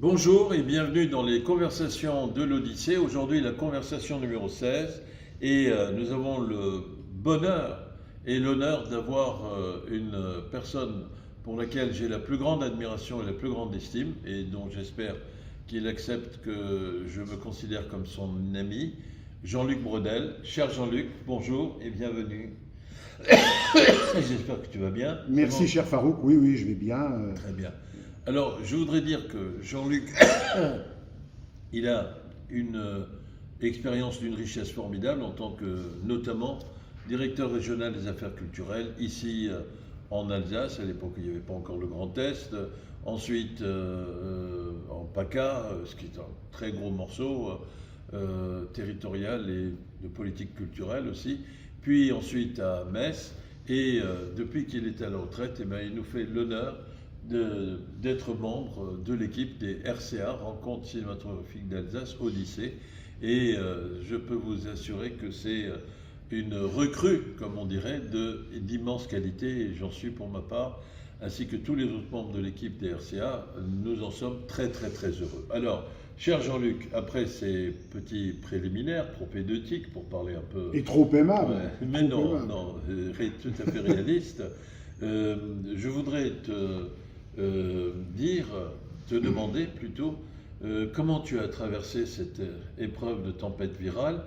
Bonjour et bienvenue dans les conversations de l'Odyssée. Aujourd'hui, la conversation numéro 16 et nous avons le bonheur et l'honneur d'avoir une personne pour laquelle j'ai la plus grande admiration et la plus grande estime et dont j'espère qu'il accepte que je me considère comme son ami, Jean-Luc Bredel. Cher Jean-Luc, bonjour et bienvenue. J'espère que tu vas bien. Merci, cher Farouk. Oui, oui, je vais bien. Très bien. Alors, je voudrais dire que Jean-Luc, il a une expérience d'une richesse formidable en tant que, notamment, directeur régional des affaires culturelles, ici en Alsace, à l'époque il n'y avait pas encore le Grand Est, ensuite en PACA, ce qui est un très gros morceau territorial et de politique culturelle aussi, puis ensuite à Metz, et depuis qu'il est à la retraite, eh bien, il nous fait l'honneur d'être membre de l'équipe des RCA, Rencontres cinématographiques d'Alsace, Odyssée. Et je peux vous assurer que c'est une recrue, comme on dirait, d'immense qualité, et j'en suis pour ma part, ainsi que tous les autres membres de l'équipe des RCA, nous en sommes très très très heureux. Alors, cher Jean-Luc, après ces petits préliminaires propédeutiques, pour parler un peu... Et trop aimable. Ouais, mais non, non, tout à fait réaliste, je voudrais te demander plutôt comment tu as traversé cette épreuve de tempête virale.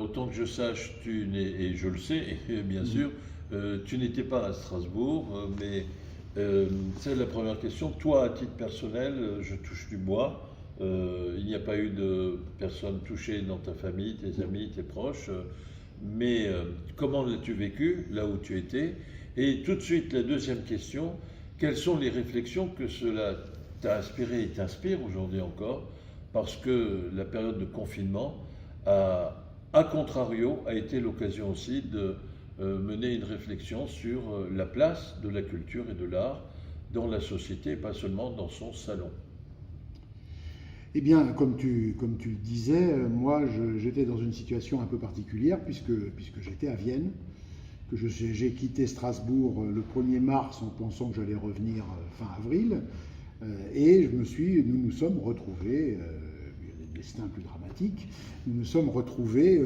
Autant que je sache, et je le sais, et bien sûr, tu n'étais pas à Strasbourg, mais c'est la première question. Toi, à titre personnel, je touche du bois. Il n'y a pas eu de personnes touchées dans ta famille, tes amis, tes proches. Mais comment l'as-tu vécu, là où tu étais? Et tout de suite, la deuxième question. Quelles sont les réflexions que cela t'a inspiré et t'inspire aujourd'hui encore? Parce que la période de confinement, à contrario, a été l'occasion aussi de mener une réflexion sur la place de la culture et de l'art dans la société, et pas seulement dans son salon. Eh bien, comme tu le disais, moi, j'étais dans une situation un peu particulière puisque j'étais à Vienne, que j'ai quitté Strasbourg le 1er mars en pensant que j'allais revenir fin avril. Et nous nous sommes retrouvés, il y a des destins plus dramatiques, nous nous sommes retrouvés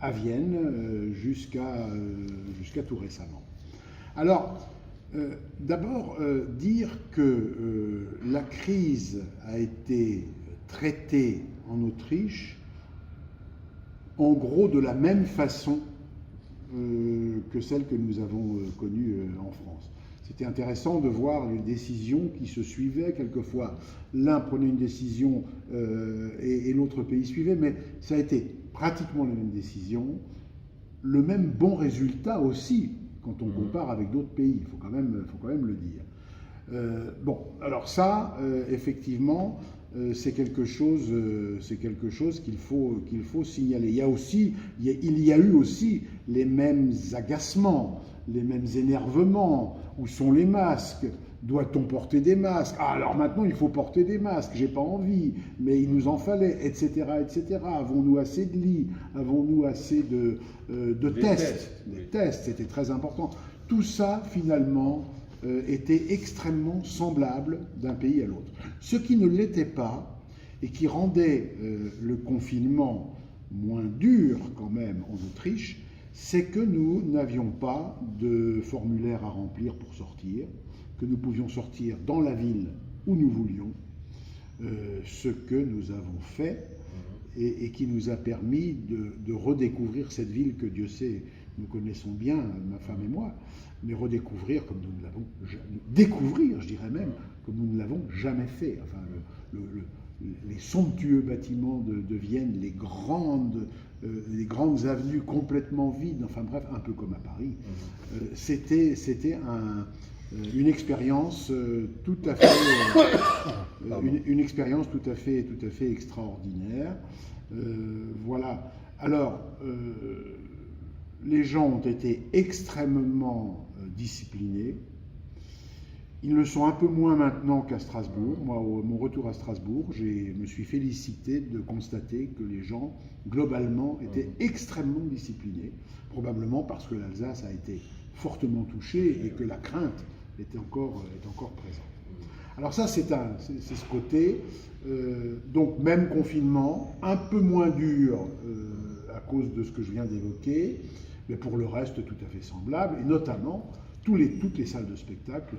à Vienne jusqu'à tout récemment. Alors, d'abord, dire que la crise a été traitée en Autriche, en gros de la même façon que celle que nous avons connue en France. C'était intéressant de voir les décisions qui se suivaient. Quelquefois, l'un prenait une décision et l'autre pays suivait, mais ça a été pratiquement la même décision, le même bon résultat aussi, quand on compare avec d'autres pays, il faut quand même le dire. Bon, alors ça, effectivement, c'est quelque chose qu'il faut signaler. Il y a eu aussi les mêmes agacements, les mêmes énervements. Où sont les masques? Doit-on porter des masques? Ah, alors maintenant il faut porter des masques, j'ai pas envie, mais il nous en fallait, etc., etc. Avons-nous assez de lits? Avons-nous assez de tests? Les tests, c'était très important. Tout ça, finalement, était extrêmement semblable d'un pays à l'autre. Ce qui ne l'était pas, et qui rendait le confinement moins dur quand même en Autriche, c'est que nous n'avions pas de formulaire à remplir pour sortir, que nous pouvions sortir dans la ville où nous voulions, ce que nous avons fait et qui nous a permis de redécouvrir cette ville que Dieu sait, nous connaissons bien, ma femme et moi, mais redécouvrir comme nous ne l'avons découvrir, je dirais même, comme nous ne l'avons jamais fait. Enfin, les somptueux bâtiments de Vienne, les grandes avenues complètement vides, enfin bref, un peu comme à Paris. C'était une expérience tout à fait extraordinaire. Voilà. Alors, les gens ont été extrêmement disciplinés. Ils le sont un peu moins maintenant qu'à Strasbourg. Moi, à mon retour à Strasbourg, je me suis félicité de constater que les gens, globalement, étaient extrêmement disciplinés, probablement parce que l'Alsace a été fortement touchée et que la crainte est encore présente. Alors ça, c'est ce côté. Donc même confinement, un peu moins dur à cause de ce que je viens d'évoquer, mais pour le reste tout à fait semblable, et notamment toutes les salles de spectacle,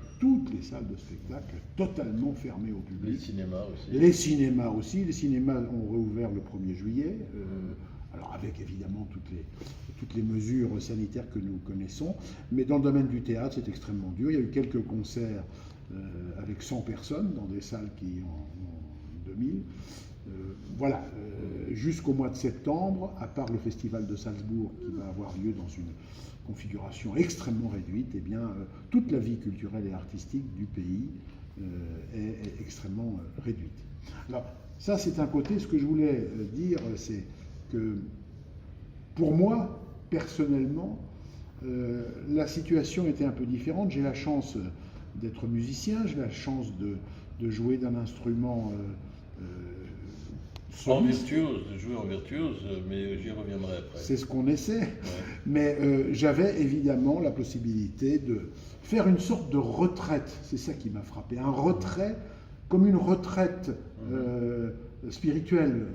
totalement fermées au public. Les cinémas aussi. Les cinémas ont réouvert le 1er juillet, alors avec évidemment toutes les mesures sanitaires que nous connaissons, mais dans le domaine du théâtre, c'est extrêmement dur. Il y a eu quelques concerts avec 100 personnes dans des salles qui en 2000. Voilà, jusqu'au mois de septembre, à part le festival de Salzbourg qui va avoir lieu dans une configuration extrêmement réduite, eh bien, toute la vie culturelle et artistique du pays est extrêmement réduite. Alors, ça, c'est un côté. Ce que je voulais dire, c'est que pour moi, personnellement, la situation était un peu différente. J'ai la chance d'être musicien, j'ai la chance de jouer d'un instrument de jouer en virtuose, mais j'y reviendrai après. C'est ce qu'on essaie, Ouais. mais j'avais évidemment la possibilité de faire une sorte de retraite, c'est ça qui m'a frappé, un retrait, comme une retraite spirituelle,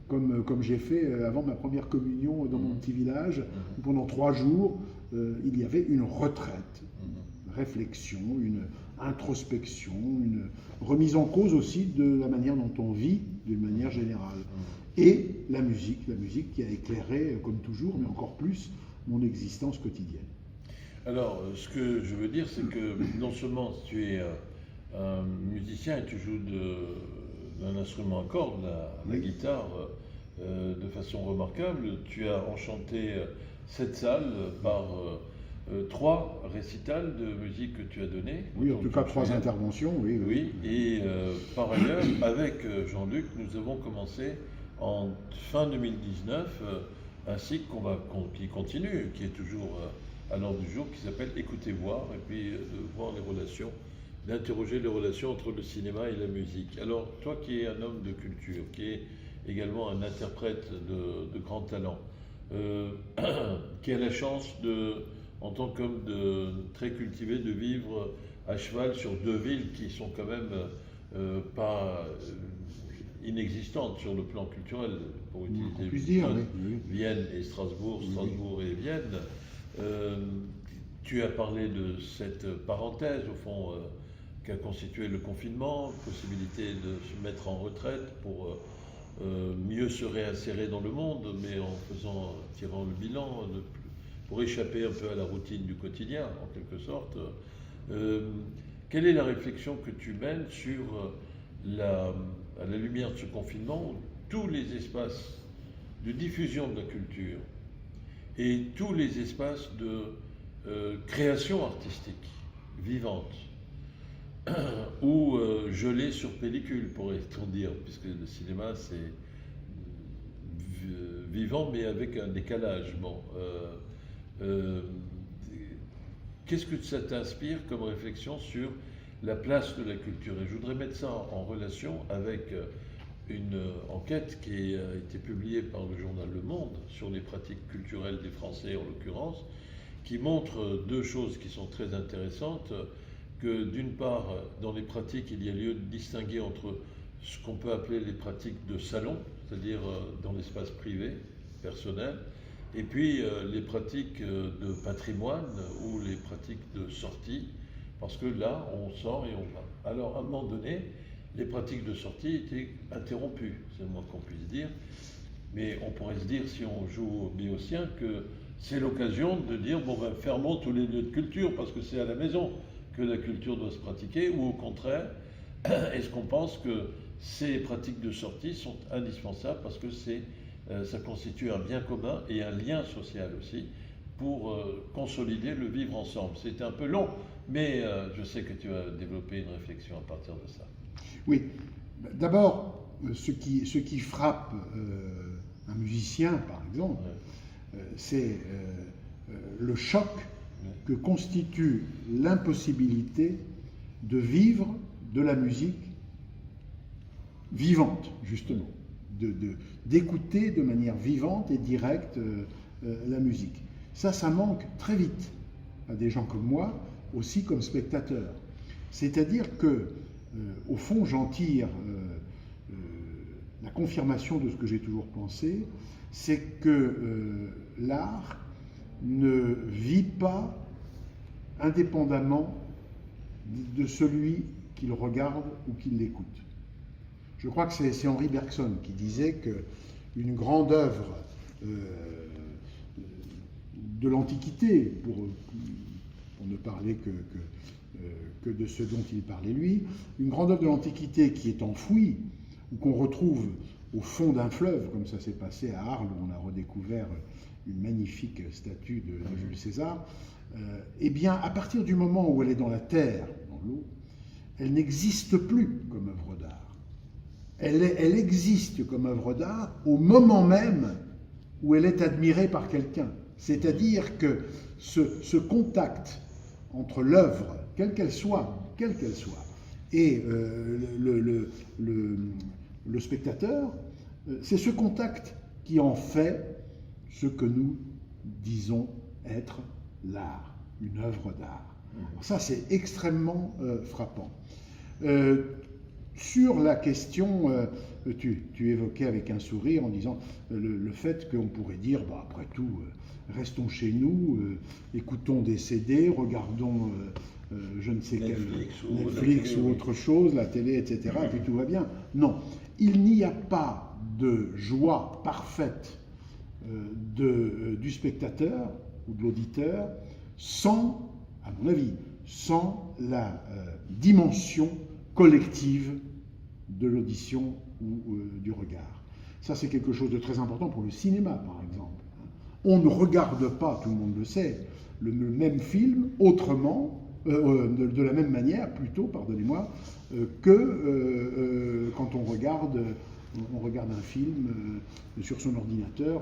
comme j'ai fait avant ma première communion dans mon petit village, où pendant 3 jours, il y avait une retraite, une réflexion, une introspection, une remise en cause aussi de la manière dont on vit d'une manière générale. Et la musique qui a éclairé, comme toujours, mais encore plus, mon existence quotidienne. Alors, ce que je veux dire, c'est que non seulement tu es un musicien et tu joues d'un instrument à cordes, la guitare, de façon remarquable, tu as enchanté cette salle par 3 récitals de musique que tu as donnés. Oui, en tout cas 3 interventions, oui. Oui, et par ailleurs, avec Jean-Luc, nous avons commencé en fin 2019 un cycle qui continue, qui est toujours à l'ordre du jour, qui s'appelle Écouter, voir, et puis de voir les relations, d'interroger les relations entre le cinéma et la musique. Alors, toi qui es un homme de culture, qui est également un interprète de grand talent, qui a la chance en tant qu'homme très cultivé, de vivre à cheval sur 2 villes qui sont quand même pas inexistantes sur le plan culturel, pour utiliser Vienne et Strasbourg, Strasbourg et Vienne. Tu as parlé de cette parenthèse, au fond, qu'a constitué le confinement, possibilité de se mettre en retraite pour mieux se réinsérer dans le monde, mais en tirant le bilan, pour échapper un peu à la routine du quotidien, en quelque sorte. Quelle est la réflexion que tu mènes sur, à la lumière de ce confinement, tous les espaces de diffusion de la culture et tous les espaces de création artistique vivante, ou gelée sur pellicule, pourrait-on dire, puisque le cinéma c'est vivant mais avec un décalage. Bon, qu'est-ce que ça t'inspire comme réflexion sur la place de la culture? Et je voudrais mettre ça en relation avec une enquête qui a été publiée par le journal Le Monde sur les pratiques culturelles des Français en l'occurrence, qui montre 2 choses qui sont très intéressantes, que d'une part, dans les pratiques, il y a lieu de distinguer entre ce qu'on peut appeler les pratiques de salon, c'est-à-dire dans l'espace privé, personnel, et puis les pratiques de patrimoine ou les pratiques de sortie, parce que là, on sort et on va. Alors, à un moment donné, les pratiques de sortie étaient interrompues, c'est le moins qu'on puisse dire, mais on pourrait se dire, si on joue au béotien, que c'est l'occasion de dire, bon ben, fermons tous les lieux de culture, parce que c'est à la maison que la culture doit se pratiquer, ou au contraire, est-ce qu'on pense que ces pratiques de sortie sont indispensables parce que ça constitue un bien commun et un lien social aussi pour consolider le vivre ensemble. C'était un peu long, mais je sais que tu as développé une réflexion à partir de ça. Oui, d'abord, ce qui frappe un musicien, par exemple, c'est le choc que constitue l'impossibilité de vivre de la musique vivante, justement, d'écouter de manière vivante et directe la musique. Ça manque très vite à des gens comme moi, aussi comme spectateurs. C'est-à-dire que au fond, j'en tire la confirmation de ce que j'ai toujours pensé, c'est que l'art ne vit pas indépendamment de celui qui le regarde ou qui l'écoute. Je crois que c'est Henri Bergson qui disait qu'une grande œuvre de l'Antiquité, pour ne parler que de ce dont il parlait lui, une grande œuvre de l'Antiquité qui est enfouie, ou qu'on retrouve au fond d'un fleuve, comme ça s'est passé à Arles, où on a redécouvert une magnifique statue de Jules César, eh bien, à partir du moment où elle est dans la terre, dans l'eau, elle n'existe plus comme œuvre d'art. Elle existe comme œuvre d'art au moment même où elle est admirée par quelqu'un. C'est-à-dire que ce contact entre l'œuvre, quelle qu'elle soit, et le spectateur, c'est ce contact qui en fait ce que nous disons être l'art, une œuvre d'art. Ça, c'est extrêmement frappant. Sur la question, tu évoquais avec un sourire en disant le fait qu'on pourrait dire, bah, après tout, restons chez nous, écoutons des CD, regardons je ne sais quel Netflix ou autre chose, la télé, etc., et puis tout va bien. Non, il n'y a pas de joie parfaite du spectateur ou de l'auditeur sans, à mon avis, sans la dimension collective de l'audition ou du regard. Ça, c'est quelque chose de très important pour le cinéma, par exemple. On ne regarde pas, tout le monde le sait, le même film autrement, de la même manière, plutôt, pardonnez-moi, que quand on regarde un film sur son ordinateur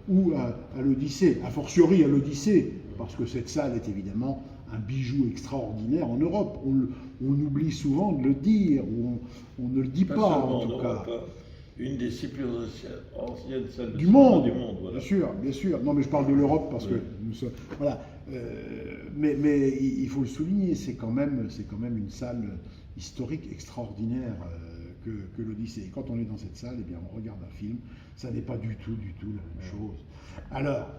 ou à l'Odyssée, a fortiori à l'Odyssée, parce que cette salle est évidemment un bijou extraordinaire en Europe. On oublie souvent de le dire, ou on ne le dit pas en tout cas. Une des 6 plus anciennes salles du monde. Voilà. Bien sûr. Non, mais je parle de l'Europe parce que nous sommes. Voilà. Mais il faut le souligner, c'est quand même une salle historique extraordinaire que l'Odyssée. Et quand on est dans cette salle, eh bien, on regarde un film, ça n'est pas du tout la même chose. Alors,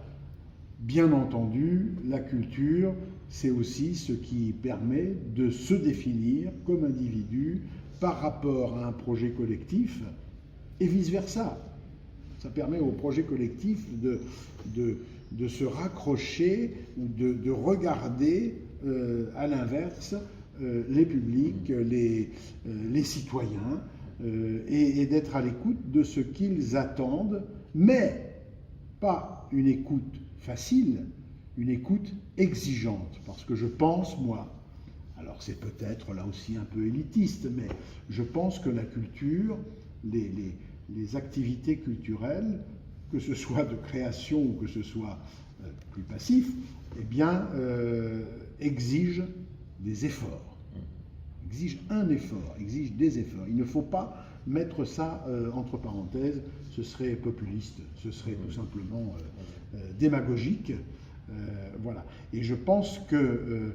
bien entendu, la culture, c'est aussi ce qui permet de se définir comme individu par rapport à un projet collectif et vice-versa. Ça permet au projet collectif de se raccrocher ou de regarder à l'inverse les publics, les citoyens, et d'être à l'écoute de ce qu'ils attendent, mais pas une écoute facile, une écoute exigeante. Parce que je pense, moi, alors c'est peut-être là aussi un peu élitiste, mais je pense que la culture, les activités culturelles, que ce soit de création ou que ce soit plus passif, eh bien, exigent des efforts. Exigent un effort, exigent des efforts. Il ne faut pas mettre ça entre parenthèses, ce serait populiste, ce serait tout simplement démagogique. Voilà. Et je pense que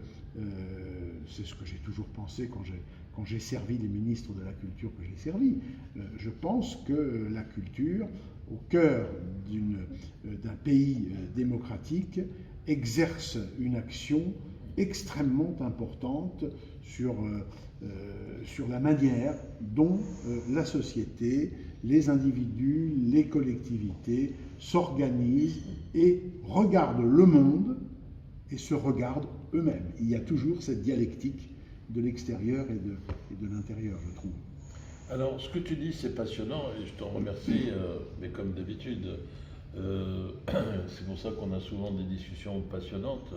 c'est ce que j'ai toujours pensé quand j'ai servi les ministres de la culture que j'ai servi. Je pense que la culture, au cœur d'un pays démocratique, exerce une action extrêmement importante sur la manière dont la société, les individus, les collectivités s'organisent et regardent le monde et se regardent eux-mêmes. Il y a toujours cette dialectique de l'extérieur et de l'intérieur, je trouve. Alors, ce que tu dis, c'est passionnant et je t'en remercie, mais comme d'habitude, c'est pour ça qu'on a souvent des discussions passionnantes.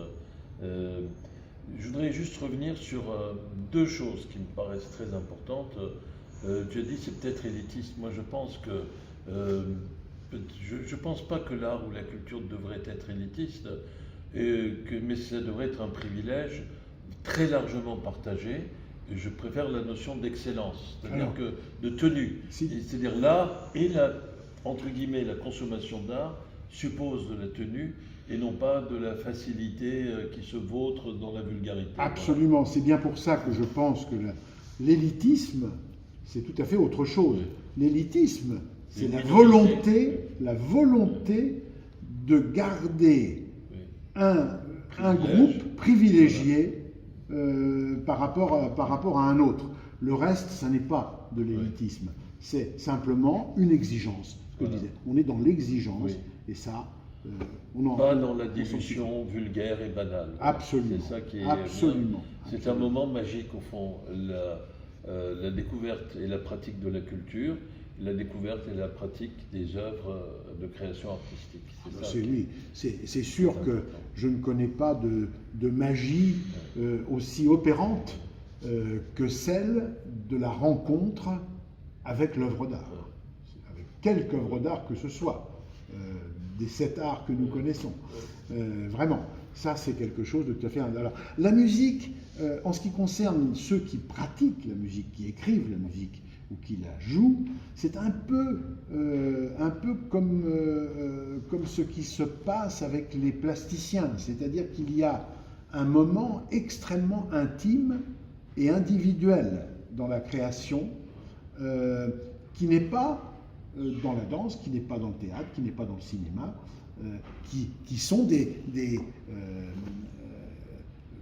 Je voudrais juste revenir sur 2 choses qui me paraissent très importantes. Tu as dit c'est peut-être élitiste. Moi, je pense que je pense pas que l'art ou la culture devrait être élitiste, mais ça devrait être un privilège très largement partagé. Je préfère la notion d'excellence, c'est-à-dire que de tenue. C'est-à-dire l'art et entre guillemets, la consommation d'art suppose de la tenue et non pas de la facilité qui se vautre dans la vulgarité. Absolument, c'est bien pour ça que je pense que L'élitisme, c'est tout à fait autre chose. L'élitisme, c'est Une la minorité. volonté de garder Oui. un groupe privilégié par rapport à un autre. Le reste, ça n'est pas de l'élitisme. C'est simplement une exigence. Ce que je disais. On est dans l'exigence, et ça, pas dans la dilution vulgaire et banale. Absolument. C'est ça qui est absolument. C'est un moment magique au fond, la découverte et la pratique de la culture, la découverte et la pratique des œuvres de création artistique. C'est sûr que je ne connais pas de magie aussi opérante que celle de la rencontre avec l'œuvre d'art, avec quelque œuvre d'art que ce soit, des 7 arts que nous connaissons. Vraiment, ça c'est quelque chose de tout à fait... Alors, la musique, en ce qui concerne ceux qui pratiquent la musique, qui écrivent la musique ou qui la jouent, c'est un peu comme ce qui se passe avec les plasticiens, c'est-à-dire qu'il y a un moment extrêmement intime et individuel dans la création, qui n'est pas dans la danse, qui n'est pas dans le théâtre, qui n'est pas dans le cinéma, qui sont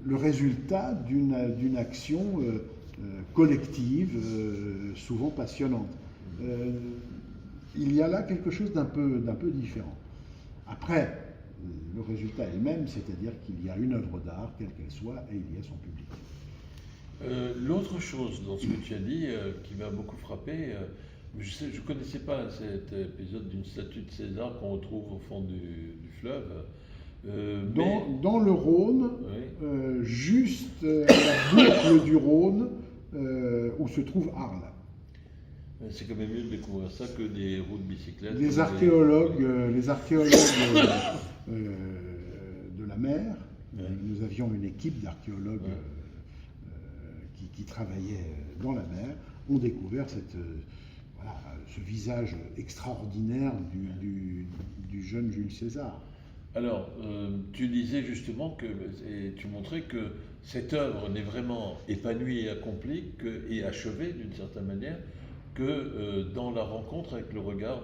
le résultat d'une action collective, souvent passionnante. Il y a là quelque chose d'un peu différent. Après, le résultat est le même, c'est-à-dire qu'il y a une œuvre d'art, quelle qu'elle soit, et il y a son public. L'autre chose dans ce que tu as dit qui m'a beaucoup frappé, je ne connaissais pas cet épisode d'une statue de César qu'on retrouve au fond du fleuve. Dans le Rhône, juste la boucle du Rhône où se trouve Arles. C'est quand même mieux de découvrir ça que des routes de bicyclette. Les archéologues de la mer, nous avions une équipe d'archéologues qui travaillaient dans la mer, ont découvert ce visage extraordinaire du jeune Jules César. Alors, tu disais justement et tu montrais que cette œuvre n'est vraiment épanouie et accomplie et achevée d'une certaine manière que dans la rencontre avec le regard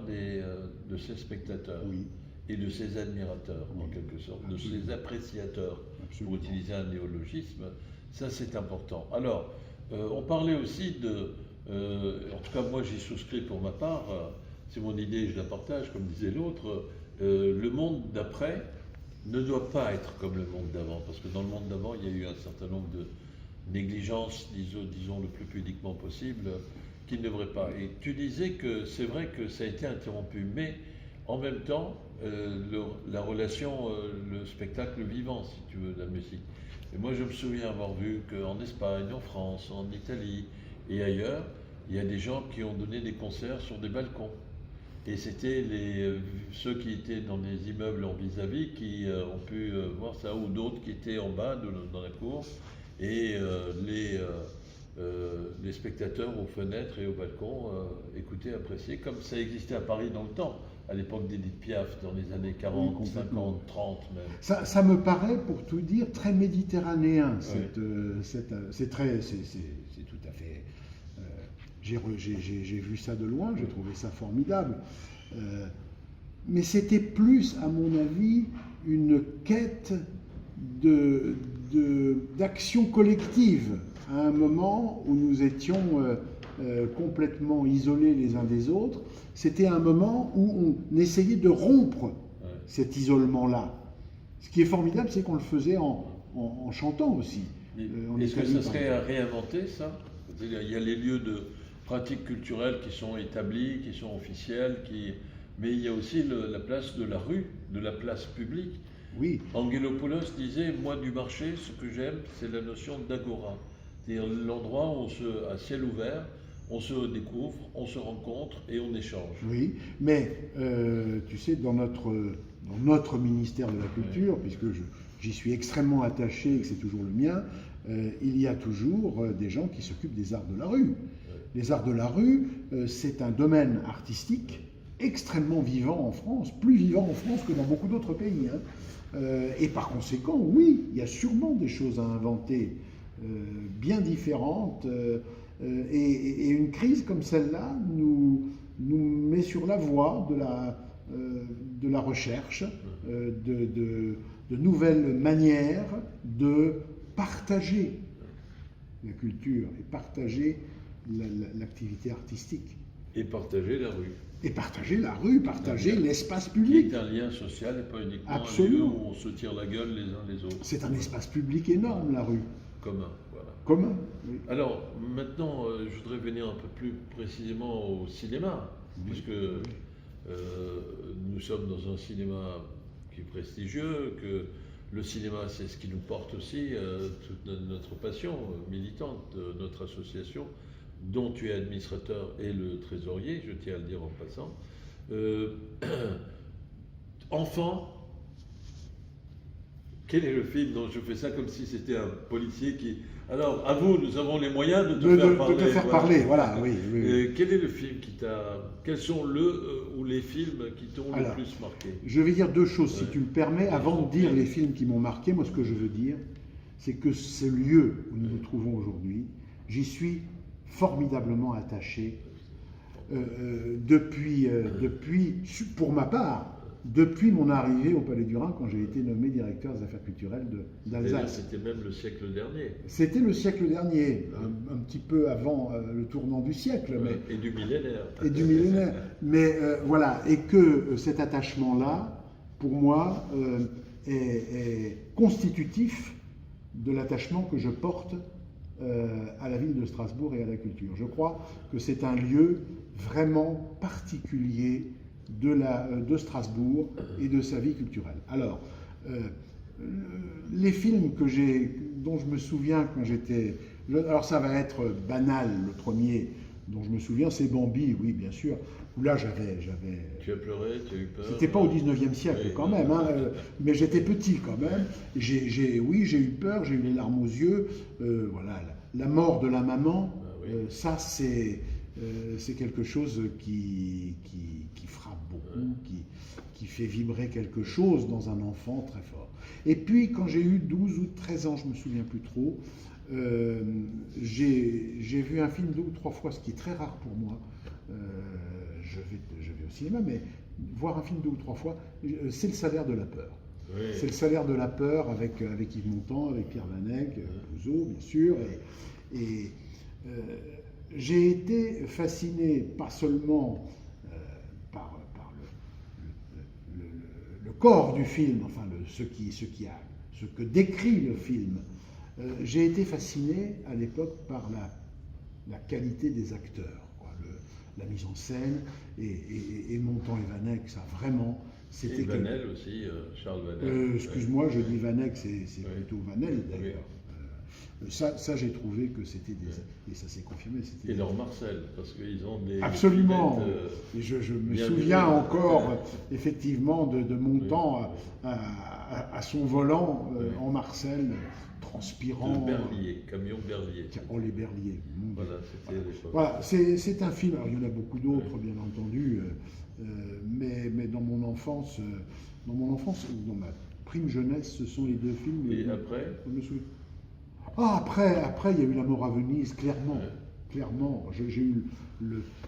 de ses spectateurs et de ses admirateurs, en quelque sorte, de ses appréciateurs, pour utiliser un néologisme. Ça, c'est important. Alors, on parlait aussi en tout cas, moi, j'y souscris pour ma part, c'est mon idée, je la partage, comme disait l'autre, le monde d'après ne doit pas être comme le monde d'avant, parce que dans le monde d'avant, il y a eu un certain nombre de négligences, disons le plus pudiquement possible, qui ne devraient pas. Et tu disais que c'est vrai que ça a été interrompu, mais en même temps, la relation, le spectacle vivant, si tu veux, de la musique. Et moi, je me souviens avoir vu qu'en Espagne, en France, en Italie et ailleurs, il y a des gens qui ont donné des concerts sur des balcons. Et c'était ceux qui étaient dans des immeubles en vis-à-vis qui ont pu voir ça, ou d'autres qui étaient en bas dans la cour. Et les spectateurs aux fenêtres et aux balcons écoutaient, appréciaient, comme ça existait à Paris dans le temps, à l'époque d'Édith Piaf, dans les années 40, 50, 30 même. Ça me paraît, pour tout dire, très méditerranéen. C'est tout à fait... J'ai vu ça de loin, j'ai trouvé ça formidable. Mais c'était plus, à mon avis, une quête d'action collective, à un moment où nous étions complètement isolés les uns des autres. C'était un moment où on essayait de rompre cet isolement-là. Ce qui est formidable, c'est qu'on le faisait en chantant aussi. Est-ce que ça serait à réinventer, ça? Il y a les lieux de pratiques culturelles qui sont établies, qui sont officielles, mais il y a aussi la place de la rue, de la place publique. Oui. Angelopoulos disait, moi du marché, ce que j'aime, c'est la notion d'agora. C'est-à-dire l'endroit où à ciel ouvert, on se découvre, on se rencontre et on échange. Oui, mais tu sais, dans notre ministère de la Culture, puisque j'y suis extrêmement attaché et que c'est toujours le mien, il y a toujours des gens qui s'occupent des arts de la rue. Les arts de la rue, c'est un domaine artistique extrêmement vivant en France, plus vivant en France que dans beaucoup d'autres pays. Et par conséquent, oui, il y a sûrement des choses à inventer, bien différentes, Et une crise comme celle-là nous met sur la voie de la recherche, de nouvelles manières de partager la culture et partager l'activité artistique. Et partager la rue. Et partager la rue, partager l'espace Qui public. est un lien social et pas uniquement Absolument. un lieu où on se tire la gueule les uns les autres. C'est un espace public énorme, la rue. Commun, voilà. Commun. Oui. Alors, maintenant, je voudrais venir un peu plus précisément au cinéma, puisque nous sommes dans un cinéma qui est prestigieux, que le cinéma, c'est ce qui nous porte aussi, toute notre passion militante de notre association, dont tu es administrateur et le trésorier, je tiens à le dire en passant. Enfant, quel est le film dont je fais ça comme si c'était un policier qui... Alors, à vous, nous avons les moyens de te faire parler. De te faire parler, voilà, oui. Quel est le film qui t'a... Quels sont ou les films qui t'ont le plus marqué? Je vais dire deux choses, si tu le permets. Avant de dire les films qui m'ont marqué, moi, ce que je veux dire, c'est que ce lieu où nous nous trouvons aujourd'hui, j'y suis formidablement attaché depuis, pour ma part, depuis mon arrivée au Palais du Rhin, quand j'ai été nommé directeur des affaires culturelles d'Alsace. C'était même le siècle dernier. C'était le siècle dernier, un petit peu avant le tournant du siècle. Ouais, et du millénaire. Et du millénaire. Mais voilà, et que cet attachement-là, pour moi, est constitutif de l'attachement que je porte à la ville de Strasbourg et à la culture. Je crois que c'est un lieu vraiment particulier de Strasbourg et de sa vie culturelle. Alors, les films dont je me souviens quand j'étais... Alors ça va être banal, le premier dont je me souviens, c'est Bambi, oui, bien sûr. Où là, j'avais... Tu as pleuré, tu as eu peur. C'était pas au 19e siècle, oui, quand même, hein, mais j'étais petit quand même. Oui, j'ai eu peur, j'ai eu les larmes aux yeux. Voilà, la mort de la maman, ça, c'est quelque chose qui frappe beaucoup, qui fait vibrer quelque chose dans un enfant très fort. Et puis, quand j'ai eu 12 ou 13 ans, je me souviens plus trop, j'ai vu un film 2 ou 3 fois, ce qui est très rare pour moi. Je vais au cinéma, mais voir un film 2 ou 3 fois, c'est Le Salaire de la peur. Oui. C'est Le Salaire de la peur avec Yves Montand, avec Pierre Vanek, Clouseau, bien sûr. Et j'ai été fasciné, pas seulement par le corps du film, enfin ce que décrit le film. J'ai été fasciné à l'époque par la qualité des acteurs. La mise en scène, et Montand et Vanek, ça vraiment, c'était... Et Vanel aussi, Charles Vanel. Excuse-moi, je dis Vanek, c'est plutôt Vanel d'ailleurs. Ça j'ai trouvé que c'était et ça s'est confirmé. Et Laure Marcel, parce qu'ils ont des... Absolument. Et je me souviens encore, effectivement, de Montand à son volant en Marcel, transpirant. Le Berlier, camion Berlier. Oh, les Berliers. Voilà, c'était l'époque. Voilà, c'est un film, alors il y en a beaucoup d'autres, bien entendu, mais dans mon enfance, ou dans ma prime jeunesse, ce sont les deux films. Et après après, il y a eu La mort à Venise, clairement. Clairement, j'ai eu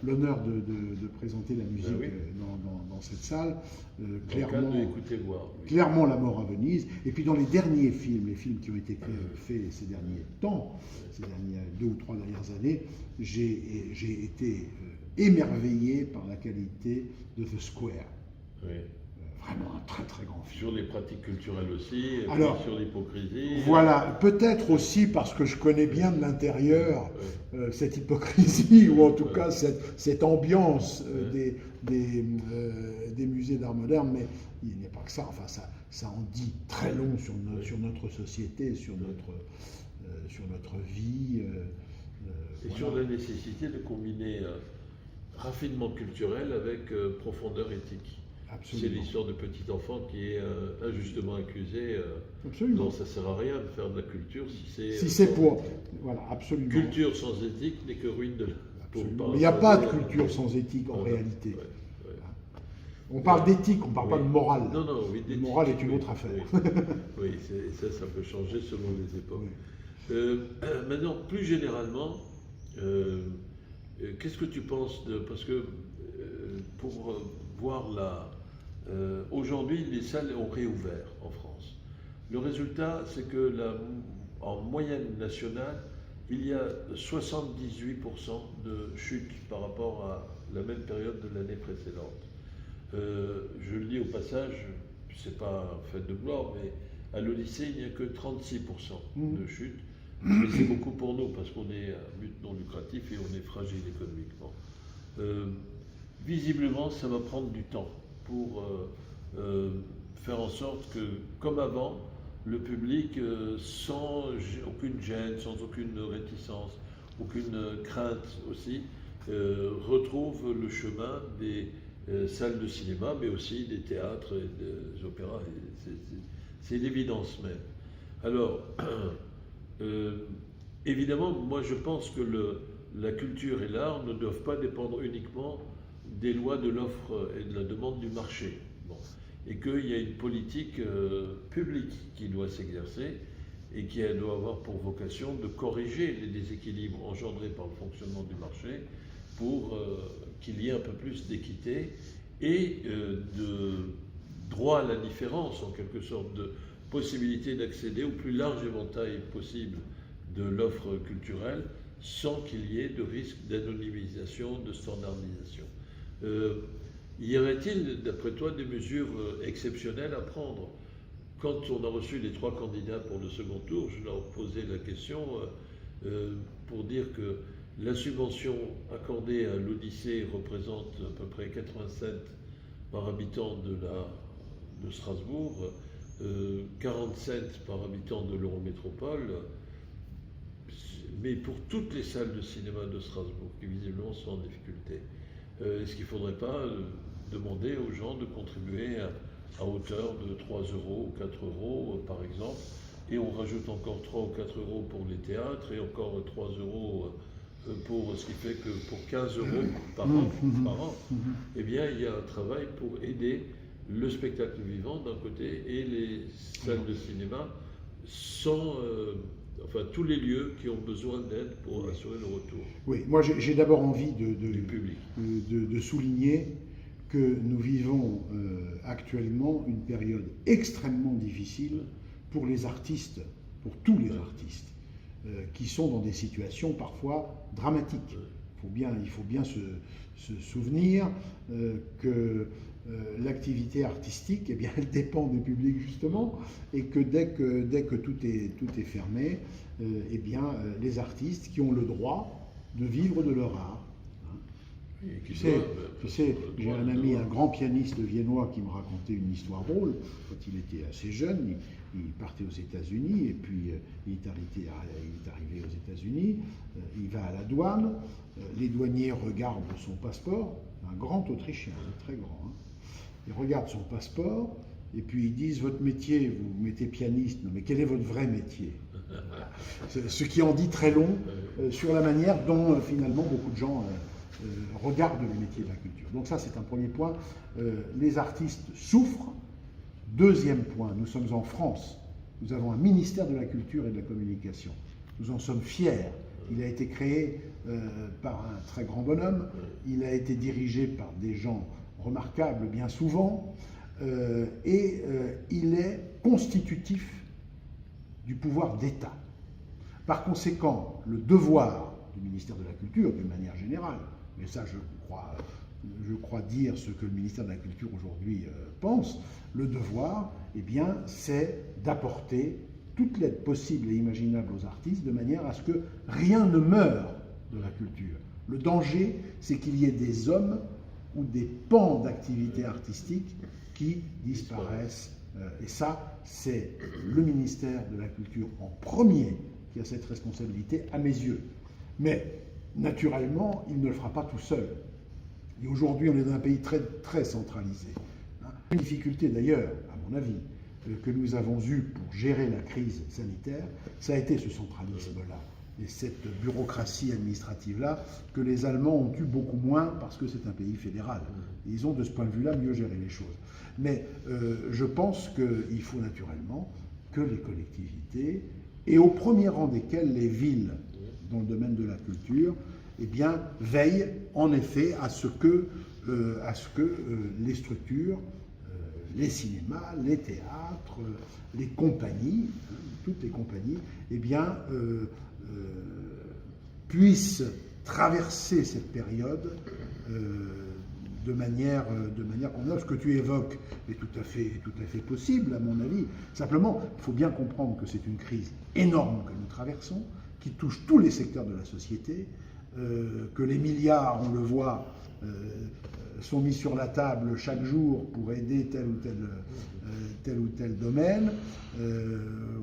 l'honneur de présenter la musique dans cette salle. Clairement, La mort à Venise. Et puis dans les derniers films, les films qui ont été faits ces derniers temps, ces dernières 2 ou 3 dernières années, j'ai été émerveillé par la qualité de The Square. Oui. Vraiment un très très grand film. Sur les pratiques culturelles aussi, alors, sur l'hypocrisie. Voilà, peut-être aussi parce que je connais bien de l'intérieur cette hypocrisie, ou en tout cas cette ambiance des musées d'art moderne, mais il n'y a pas que ça, enfin ça en dit très long sur notre société, sur notre vie. Et voilà. Sur la nécessité de combiner raffinement culturel avec profondeur éthique. Absolument. C'est l'histoire de petit enfant qui est injustement accusé. Absolument. Non, ça ne sert à rien de faire de la culture si c'est pour... Voilà, absolument. Culture sans éthique n'est que ruine de la... Mais il n'y a pas de culture sans éthique en réalité. On parle d'éthique, on ne parle pas de morale. Non, oui, la morale est une autre affaire. Oui, ça peut changer selon les époques. Maintenant, plus généralement, Qu'est-ce que tu penses de... Parce que pour voir la... aujourd'hui, les salles ont réouvert en France. Le résultat, c'est que en moyenne nationale, il y a 78% de chute par rapport à la même période de l'année précédente. Je le dis au passage, c'est pas un fait de gloire, mais à l'Odyssée, il n'y a que 36% de chute. Mais c'est beaucoup pour nous, parce qu'on est un but non lucratif et on est fragile économiquement. Visiblement, ça va prendre du temps pour faire en sorte que, comme avant, le public, sans aucune gêne, sans aucune réticence, aucune crainte aussi, retrouve le chemin des salles de cinéma, mais aussi des théâtres et des opéras. C'est l'évidence même. Alors, évidemment, moi je pense que la culture et l'art ne doivent pas dépendre uniquement des lois de l'offre et de la demande du marché. Bon. Et qu'il y a une politique publique qui doit s'exercer et qui doit avoir pour vocation de corriger les déséquilibres engendrés par le fonctionnement du marché pour qu'il y ait un peu plus d'équité et de droit à la différence, en quelque sorte, de possibilité d'accéder au plus large éventail possible de l'offre culturelle sans qu'il y ait de risque d'anonymisation, de standardisation. Y aurait-il, d'après toi, des mesures exceptionnelles à prendre? Quand on a reçu les 3 candidats pour le second tour, je leur posais la question pour dire que la subvention accordée à l'Odyssée représente à peu près 87 par habitant de Strasbourg, 47 par habitant de l'Eurométropole, mais pour toutes les salles de cinéma de Strasbourg, qui visiblement sont en difficulté. Est-ce qu'il ne faudrait pas demander aux gens de contribuer à hauteur de 3 euros ou 4 euros, par exemple, et on rajoute encore 3 ou 4 euros pour les théâtres, et encore 3 euros pour ce qui fait que pour 15 euros par an, eh bien, il y a un travail pour aider le spectacle vivant d'un côté et les salles de cinéma sans... enfin, tous les lieux qui ont besoin d'aide pour assurer le retour. Oui, moi j'ai d'abord envie du public. De souligner que nous vivons actuellement une période extrêmement difficile pour les artistes, pour tous les artistes, qui sont dans des situations parfois dramatiques. Il faut bien se souvenir que l'activité artistique, eh bien, elle dépend du public justement, et que dès que tout est fermé, eh bien, les artistes qui ont le droit de vivre de leur art. Tu sais, j'ai un ami, un grand pianiste viennois qui me racontait une histoire drôle. Quand il était assez jeune, il partait aux États-Unis et puis il est arrivé aux États-Unis, il va à la douane, les douaniers regardent son passeport, un grand Autrichien, très grand, hein. Ils regardent son passeport et puis ils disent: votre métier, vous mettez pianiste, non mais quel est votre vrai métier? Ce qui en dit très long sur la manière dont finalement beaucoup de gens regardent le métier de la culture. Donc ça, c'est un premier point. Les artistes souffrent. Deuxième point, nous sommes en France. Nous avons un ministère de la Culture et de la Communication. Nous en sommes fiers. Il a été créé par un très grand bonhomme. Il a été dirigé par des gens remarquables bien souvent. Et il est constitutif du pouvoir d'État. Par conséquent, le devoir du ministère de la Culture, d'une manière générale, mais ça je crois dire ce que le ministère de la Culture aujourd'hui pense, le devoir, eh bien, c'est d'apporter toute l'aide possible et imaginable aux artistes de manière à ce que rien ne meure de la culture. Le danger, c'est qu'il y ait des hommes ou des pans d'activité artistique qui disparaissent. Et ça, c'est le ministère de la Culture en premier qui a cette responsabilité à mes yeux. Mais naturellement, il ne le fera pas tout seul. Et aujourd'hui, on est dans un pays très, très centralisé. Une difficulté d'ailleurs, à mon avis, que nous avons eue pour gérer la crise sanitaire, ça a été ce centralisme-là et cette bureaucratie administrative-là que les Allemands ont eu beaucoup moins parce que c'est un pays fédéral. Et ils ont de ce point de vue-là mieux géré les choses. Mais je pense qu'il faut naturellement que les collectivités, et au premier rang desquelles les villes, dans le domaine de la culture, eh bien, veille en effet à ce que les structures, les cinémas, les théâtres, les compagnies, toutes les compagnies, eh bien, puissent traverser cette période de manière convenable. Ce que tu évoques est tout à fait possible, à mon avis. Simplement, il faut bien comprendre que c'est une crise énorme que nous traversons, qui touche tous les secteurs de la société, que les milliards, on le voit, sont mis sur la table chaque jour pour aider tel ou tel domaine.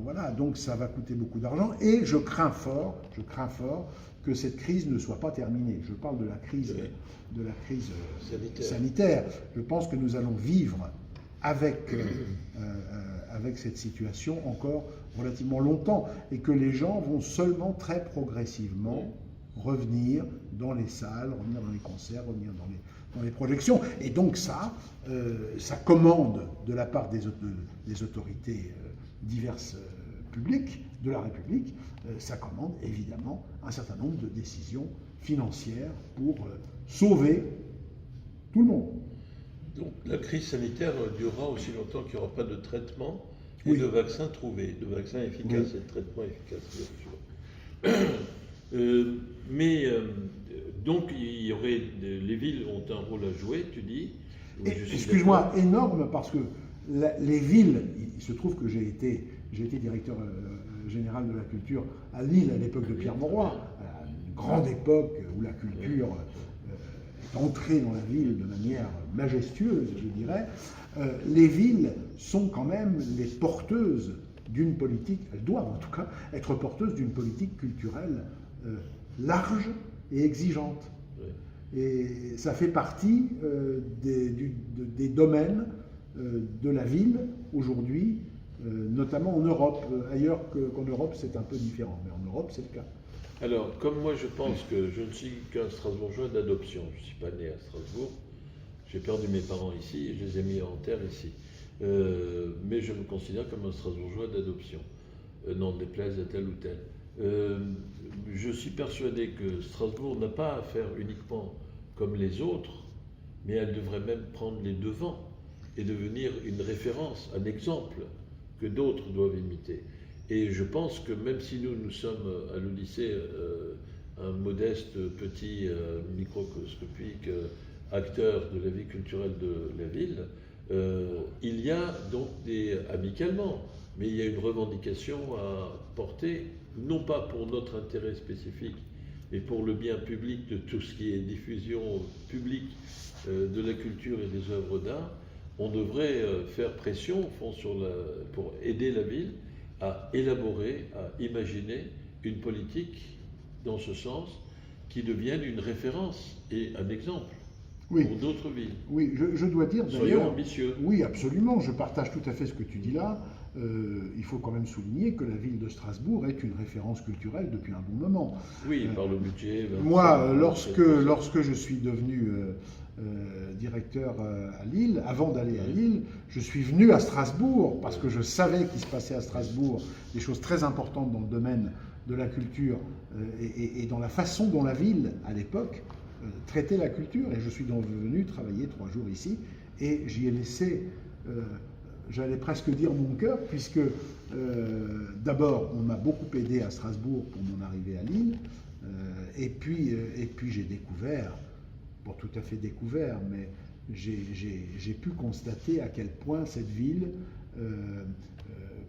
Voilà, donc ça va coûter beaucoup d'argent et je crains fort que cette crise ne soit pas terminée. Je parle de la crise sanitaire. Je pense que nous allons vivre avec cette situation encore relativement longtemps et que les gens vont seulement très progressivement revenir dans les salles, revenir dans les concerts, revenir dans les projections. Et donc ça commande de la part des autorités diverses publiques de la République, ça commande évidemment un certain nombre de décisions financières pour sauver tout le monde. Donc la crise sanitaire durera aussi longtemps qu'il n'y aura pas de traitement et de vaccin trouvé, de vaccin efficace et de traitement efficace, bien sûr. Donc il y aurait les villes ont un rôle à jouer, tu dis. Excuse-moi, énorme, parce que les villes, il se trouve que j'ai été directeur général de la culture à Lille à l'époque de Pierre Mauroy, à une grande époque où la culture est entrée dans la ville de manière majestueuse, je dirais. Les villes sont quand même les porteuses d'une politique, elles doivent en tout cas être porteuses d'une politique culturelle large et exigeante. Oui. Et ça fait partie des domaines de la ville aujourd'hui, notamment en Europe. Ailleurs qu'en Europe, c'est un peu différent, mais en Europe, c'est le cas. Alors, comme moi, je pense que je ne suis qu'un Strasbourgeois d'adoption. Je ne suis pas né à Strasbourg. J'ai perdu mes parents ici et je les ai mis en terre ici. Mais je me considère comme un Strasbourgeois d'adoption, n'en déplaise à tel ou tel. Je suis persuadé que Strasbourg n'a pas à faire uniquement comme les autres, mais elle devrait même prendre les devants et devenir une référence, un exemple que d'autres doivent imiter. Et je pense que même si nous sommes à l'Odyssée un modeste petit microscopique acteur de la vie culturelle de la ville, il y a donc amicalement, mais il y a une revendication à porter, non pas pour notre intérêt spécifique, mais pour le bien public de tout ce qui est diffusion publique de la culture et des œuvres d'art. On devrait faire pression au fond pour aider la ville à élaborer, à imaginer une politique dans ce sens qui devienne une référence et un exemple pour d'autres villes. Oui, je dois dire d'ailleurs... Soyons ambitieux. Oui, absolument, je partage tout à fait ce que tu dis là. Il faut quand même souligner que la ville de Strasbourg est une référence culturelle depuis un bon moment. Oui, par le budget. Moi, lorsque je suis devenu directeur à Lille, avant d'aller à Lille, je suis venu à Strasbourg parce que je savais qu'il se passait à Strasbourg des choses très importantes dans le domaine de la culture et dans la façon dont la ville, à l'époque, traitait la culture. Et je suis donc venu travailler 3 jours ici et j'y ai laissé... j'allais presque dire mon cœur, puisque d'abord, on m'a beaucoup aidé à Strasbourg pour mon arrivée à Lille, et puis j'ai découvert, pas tout à fait découvert, mais j'ai pu constater à quel point cette ville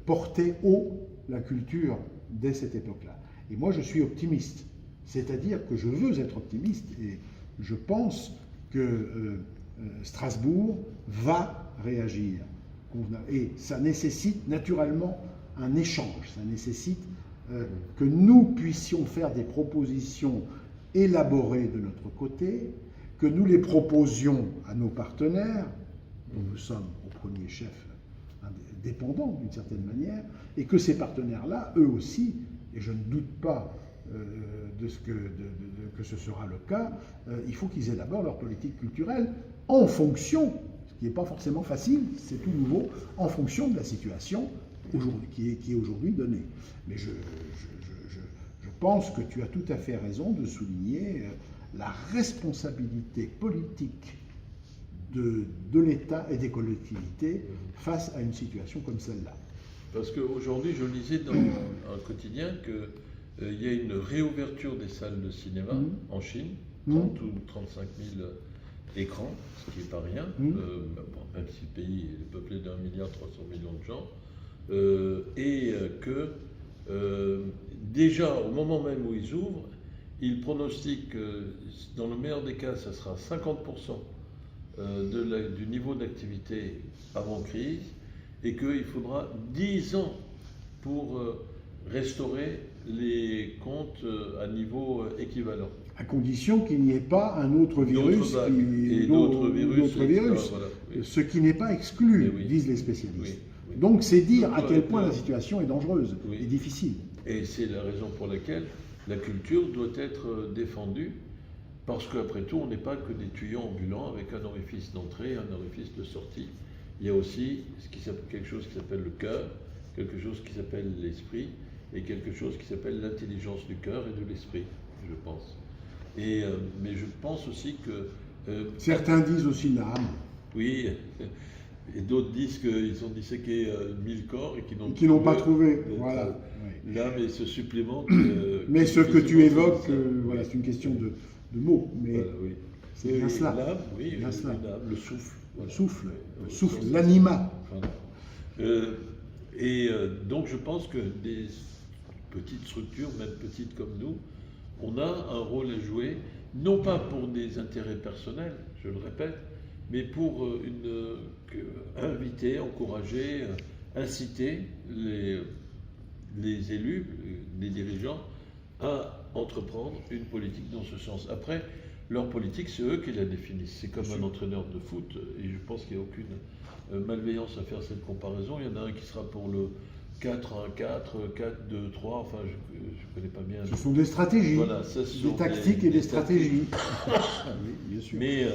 portait haut la culture dès cette époque-là. Et moi, je suis optimiste, c'est-à-dire que je veux être optimiste, et je pense que Strasbourg va réagir. Et ça nécessite naturellement un échange, ça nécessite que nous puissions faire des propositions élaborées de notre côté, que nous les proposions à nos partenaires, dont nous sommes au premier chef dépendants d'une certaine manière, et que ces partenaires-là, eux aussi, et je ne doute pas que ce sera le cas, il faut qu'ils élaborent leur politique culturelle en fonction, ce qui n'est pas forcément facile, c'est tout nouveau, en fonction de la situation qui est aujourd'hui donnée. Mais je pense que tu as tout à fait raison de souligner la responsabilité politique de l'État et des collectivités face à une situation comme celle-là. Parce qu'aujourd'hui, je lisais dans un quotidien qu'il y a une réouverture des salles de cinéma en Chine, 30 ou 35 000 écrans, ce qui n'est pas rien, même si le pays est peuplé d'1,3 milliard de gens, et que déjà, au moment même où ils ouvrent, ils pronostiquent que, dans le meilleur des cas, ça sera 50% du niveau d'activité avant crise, et qu'il faudra 10 ans pour restaurer les comptes à niveau équivalent. À condition qu'il n'y ait pas un autre virus, d'autres virus, voilà, oui. Ce qui n'est pas exclu, oui, disent les spécialistes. Oui. Donc c'est dire à quel point la situation est dangereuse et difficile. Et c'est la raison pour laquelle la culture doit être défendue, parce qu'après tout, on n'est pas que des tuyaux ambulants avec un orifice d'entrée et un orifice de sortie. Il y a aussi quelque chose qui s'appelle le cœur, quelque chose qui s'appelle l'esprit, et quelque chose qui s'appelle l'intelligence du cœur et de l'esprit, je pense. Mais je pense aussi que... certains disent aussi l'âme. Oui, et d'autres disent qu'ils ont disséqué 1000 corps et qu'ils n'ont pas trouvé. Voilà. L'âme est ce supplément. Mais ce que tu évoques, voilà, c'est une question de mots. Mais voilà, oui. C'est bien cela. L'âme, oui, le souffle. Voilà. Le souffle, l'anima. Donc je pense que des petites structures, même petites comme nous, on a un rôle à jouer, non pas pour des intérêts personnels, je le répète, mais pour inviter, encourager, inciter les élus, les dirigeants, à entreprendre une politique dans ce sens. Après, leur politique, c'est eux qui la définissent. C'est comme un entraîneur de foot, et je pense qu'il n'y a aucune malveillance à faire cette comparaison. Il y en a un qui sera pour le 4-1-4, 4-2-3, enfin je ne connais pas bien. Ce sont des stratégies, voilà, des tactiques et des stratégies. Oui, bien sûr. Mais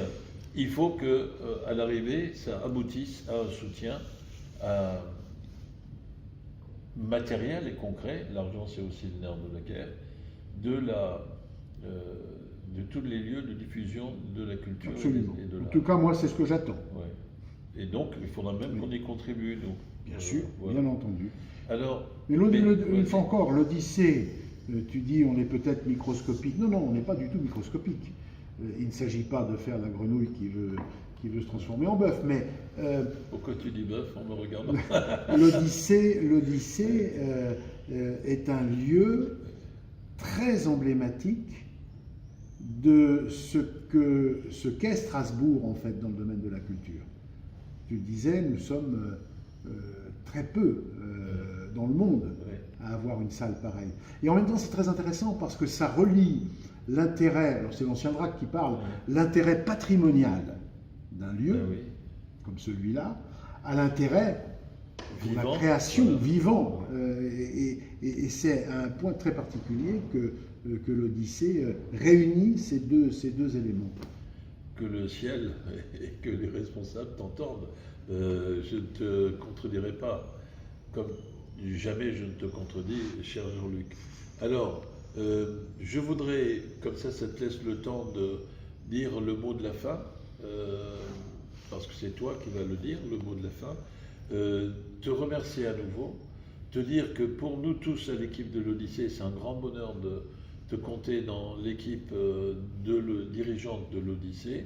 il faut qu'à l'arrivée, ça aboutisse à un soutien matériel et concret. L'argent, c'est aussi le nerf de la guerre, de tous les lieux de diffusion de la culture. Absolument. Et de l'art. En tout cas, moi, c'est ce que j'attends. Ouais. Et donc, il faudra même qu'on y contribue, nous. Bien sûr, voilà. Bien entendu. Alors, une fois encore, l'Odyssée, tu dis on est peut-être microscopique. Non, on n'est pas du tout microscopique. Il ne s'agit pas de faire la grenouille qui veut se transformer en bœuf, mais... Pourquoi tu dis bœuf en me regardant? L'Odyssée est un lieu très emblématique de ce qu'est Strasbourg, en fait, dans le domaine de la culture. Tu le disais, nous sommes très peu dans le monde à avoir une salle pareille. Et en même temps, c'est très intéressant parce que ça relie l'intérêt, alors c'est l'ancien Drac qui parle, l'intérêt patrimonial d'un lieu, comme celui-là, à l'intérêt de la création vivant. Et c'est un point très particulier que l'Odyssée réunit ces deux éléments. Que le ciel et que les responsables t'entendent. Je ne te contredirai pas, comme jamais je ne te contredis, cher Jean-Luc. Alors, je voudrais, comme ça te laisse le temps de dire le mot de la fin, parce que c'est toi qui vas le dire, le mot de la fin, te remercier à nouveau, te dire que pour nous tous à l'équipe de l'Odyssée, c'est un grand bonheur de te compter dans l'équipe dirigeante de l'Odyssée,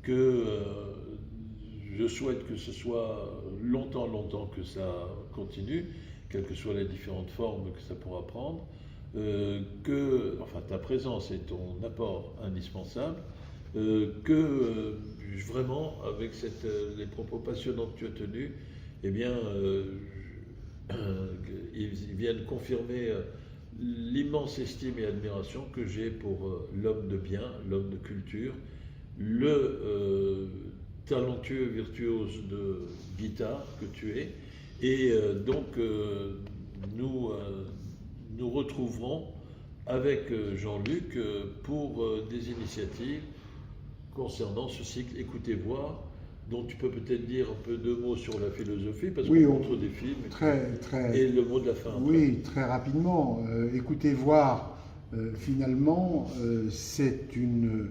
que je souhaite que ce soit longtemps que ça continue, quelles que soient les différentes formes que ça pourra prendre, ta présence et ton apport indispensable, vraiment, avec les propos passionnants que tu as tenus, eh bien, ils viennent confirmer l'immense estime et admiration que j'ai pour l'homme de bien, l'homme de culture, le talentueux virtuose de guitare que tu es. Et donc, nous retrouverons avec Jean-Luc pour des initiatives concernant ce cycle Écoutez voir, dont tu peux peut-être dire un peu deux mots sur la philosophie, parce qu'on montre des films. Et le mot de la fin. Oui, très rapidement. Écoutez voir, finalement, c'est une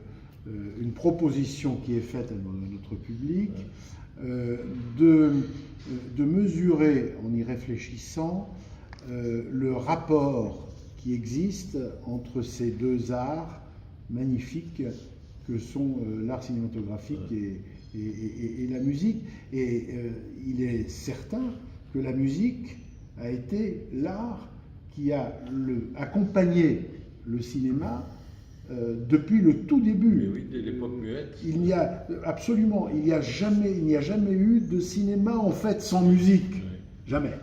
proposition qui est faite à notre public de mesurer, en y réfléchissant, le rapport qui existe entre ces deux arts magnifiques que sont l'art cinématographique et la musique. Et il est certain que la musique a été l'art qui a accompagné le cinéma depuis le tout début. Mais oui, dès l'époque muette. Il n'y a jamais eu de cinéma en fait sans musique. Oui. Jamais,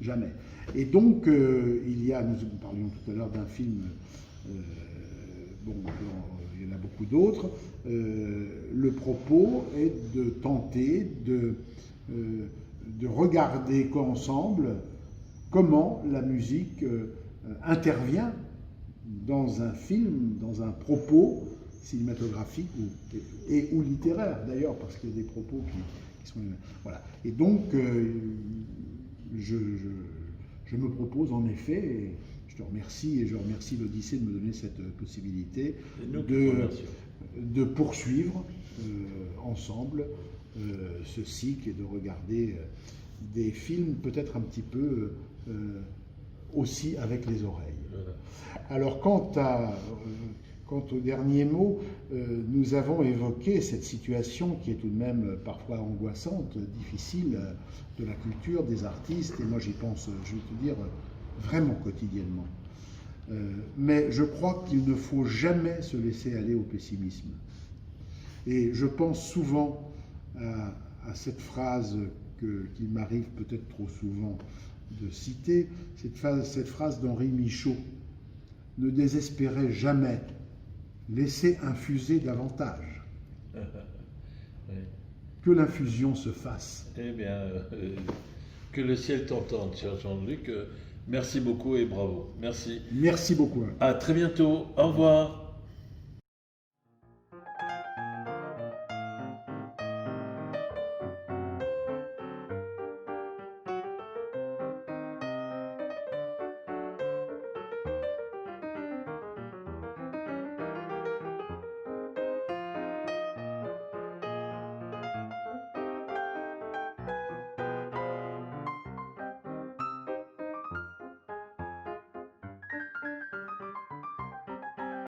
jamais. Et donc nous parlions tout à l'heure d'un film. Il y en a beaucoup d'autres. Le propos est de tenter de regarder ensemble comment la musique intervient dans un film, dans un propos cinématographique ou littéraire d'ailleurs, parce qu'il y a des propos qui sont... Voilà. Et donc, je me propose en effet, et je te remercie et je remercie l'Odyssée de me donner cette possibilité de poursuivre ensemble ce cycle et de regarder des films peut-être un petit peu aussi avec les oreilles. Voilà. Alors quant au dernier mot, nous avons évoqué cette situation qui est tout de même parfois angoissante, difficile, de la culture, des artistes, et moi j'y pense, je vais te dire, vraiment quotidiennement. Mais je crois qu'il ne faut jamais se laisser aller au pessimisme. Et je pense souvent à cette phrase qu'il m'arrive peut-être trop souvent de citer, cette phrase d'Henri Michaud. Ne désespérez jamais, laissez infuser davantage. Oui. Que l'infusion se fasse. Eh bien, que le ciel t'entende, cher Jean-Luc. Merci beaucoup et bravo. Merci. Merci beaucoup. À très bientôt. Au revoir.